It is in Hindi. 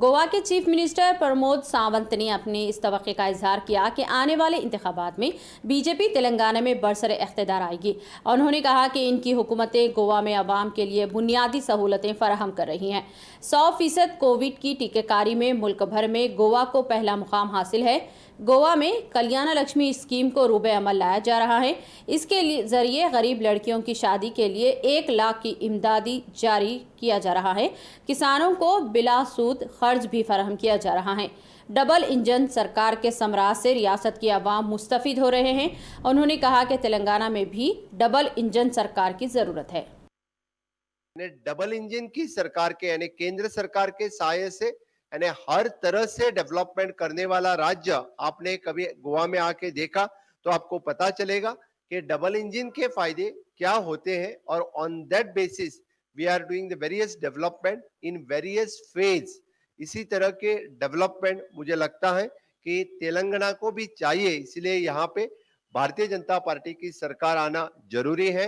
गोवा के चीफ मिनिस्टर प्रमोद सावंत ने अपने इस तवक्के का इजहार किया कि आने वाले इंतखाबात में बीजेपी तेलंगाना में बरसरे इख्तिदार आएगी। उन्होंने कहा कि इनकी हुकूमतें गोवा में आवाम के लिए बुनियादी सहूलतें फराहम कर रही हैं। 100% कोविड की टीकाकारी में मुल्क भर में गोवा को पहला मुकाम हासिल है। गोवा में कल्याण लक्ष्मी स्कीम को रूबे अमल लाया जा रहा है। इसके जरिए गरीब लड़कियों की शादी के लिए 1 लाख की इमदादी जारी किया जा रहा है। किसानों को बिला सूद कर्ज भी फराहम किया जा रहा है। डबल इंजन सरकार के समराज से रियासत की आवाम मुस्तफिद हो रहे हैं। उन्होंने कहा कि तेलंगाना में भी डबल इंजन सरकार की जरूरत है। डबल इंजन की सरकार के यानी केंद्र सरकार के सहाय से यानी हर तरह से डेवलपमेंट करने वाला राज्य आपने कभी गोवा में आके देखा तो आपको पता चलेगा कि डबल इंजन के फायदे क्या होते हैं। और on that basis we are doing the various development in various phase. इसी तरह के डेवलपमेंट मुझे लगता है कि तेलंगाना को भी चाहिए, इसलिए यहाँ पे भारतीय जनता पार्टी की सरकार आना जरूरी है।